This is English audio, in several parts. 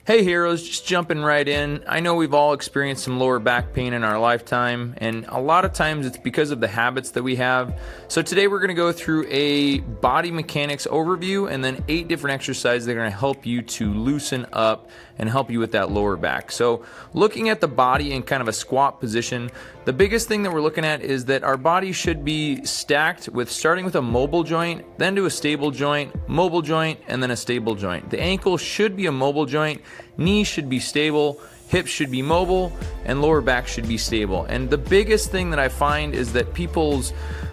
Hey heroes, just jumping right in. I know we've all experienced some lower back pain in our lifetime, and a lot of times it's because of the habits that we have. So today we're going to go through a body mechanics overview and then 8 different exercises that are going to help you to loosen up and help you with that lower back. So looking at the body in kind of a squat position, the biggest thing that we're looking at is that our body should be stacked with starting with a mobile joint, then to a stable joint, mobile joint, and then a stable joint. The ankle should be a mobile joint, knees should be stable, hips should be mobile, and lower back should be stable. And the biggest thing that I find is that people's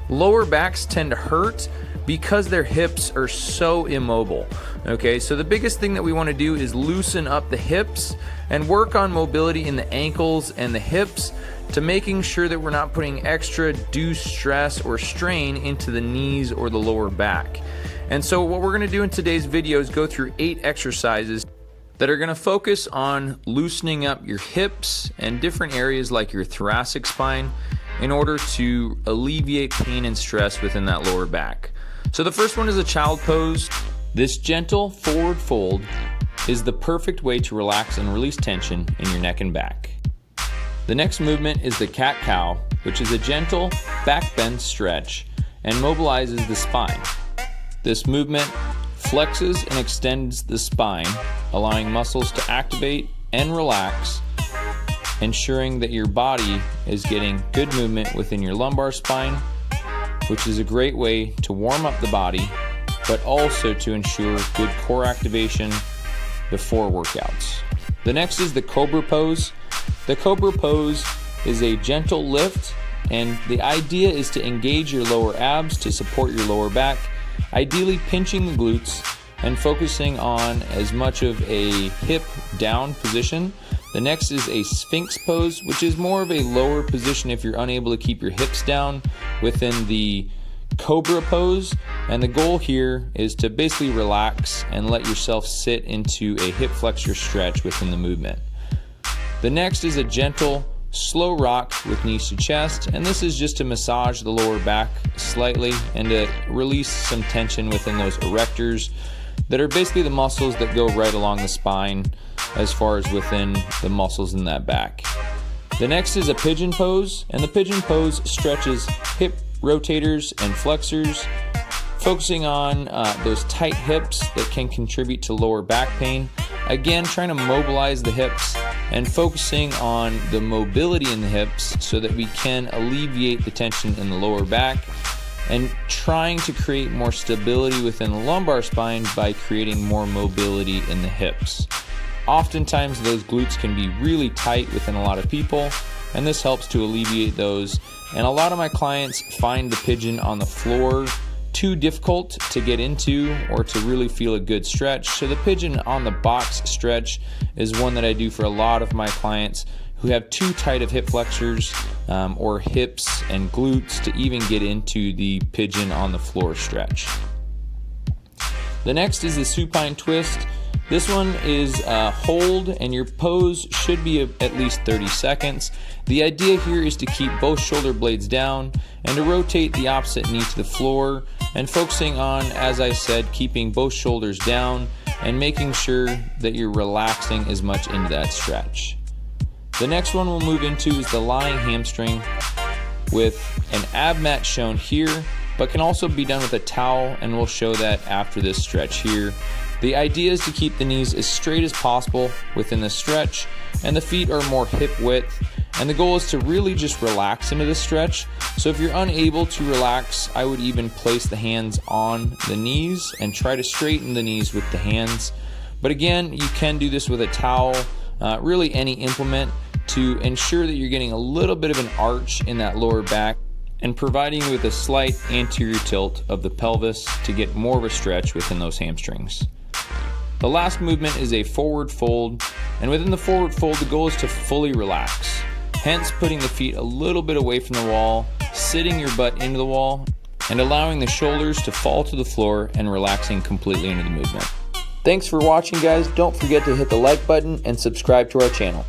lower backs tend to hurt because their hips are so immobile. Okay, so the biggest thing that we want to do is loosen up the hips and work on mobility in the ankles and the hips to making sure that we're not putting extra due stress or strain into the knees or the lower back. And so what we're going to do in today's video is go through 8 exercises that are going to focus on loosening up your hips and different areas like your thoracic spine in order to alleviate pain and stress within that lower back. So the first one is a child pose. This gentle forward fold is the perfect way to relax and release tension in your neck and back. The next movement is the cat-cow, which is a gentle back bend stretch and mobilizes the spine. This movement flexes and extends the spine, allowing muscles to activate and relax, ensuring that your body is getting good movement within your lumbar spine, which is a great way to warm up the body, but also to ensure good core activation before workouts. The next is the Cobra pose. The Cobra pose is a gentle lift, and the idea is to engage your lower abs to support your lower back, ideally pinching the glutes and focusing on as much of a hip down position. The next is a sphinx pose, which is more of a lower position if you're unable to keep your hips down within the Cobra pose. And the goal here is to basically relax and let yourself sit into a hip flexor stretch within the movement. The next is a gentle slow rock with knees to chest, and this is just to massage the lower back slightly and to release some tension within those erectors that are basically the muscles that go right along the spine as far as within the muscles in that back. The next is a pigeon pose, and the pigeon pose stretches hip rotators and flexors, focusing on those tight hips that can contribute to lower back pain. Again, trying to mobilize the hips and focusing on the mobility in the hips so that we can alleviate the tension in the lower back, and trying to create more stability within the lumbar spine by creating more mobility in the hips. Oftentimes those glutes can be really tight within a lot of people, and this helps to alleviate those. And a lot of my clients find the pigeon on the floor too difficult to get into or to really feel a good stretch. So the pigeon on the box stretch is one that I do for a lot of my clients who have too tight of hip flexors or hips and glutes to even get into the pigeon on the floor stretch. The next is the supine twist. This one is hold, and your pose should be at least 30 seconds. The idea here is to keep both shoulder blades down and to rotate the opposite knee to the floor, and focusing on, as I said, keeping both shoulders down and making sure that you're relaxing as much into that stretch. The next one we'll move into is the lying hamstring with an abmat shown here, but can also be done with a towel, and we'll show that after this stretch here. The idea is to keep the knees as straight as possible within the stretch, and the feet are more hip width, and the goal is to really just relax into the stretch. So if you're unable to relax, I would even place the hands on the knees and try to straighten the knees with the hands. But again, you can do this with a towel, really any implement, to ensure that you're getting a little bit of an arch in that lower back and providing you with a slight anterior tilt of the pelvis to get more of a stretch within those hamstrings. The last movement is a forward fold, and within the forward fold, the goal is to fully relax, hence putting the feet a little bit away from the wall, sitting your butt into the wall, and allowing the shoulders to fall to the floor and relaxing completely into the movement. Thanks for watching, guys. Don't forget to hit the like button and subscribe to our channel.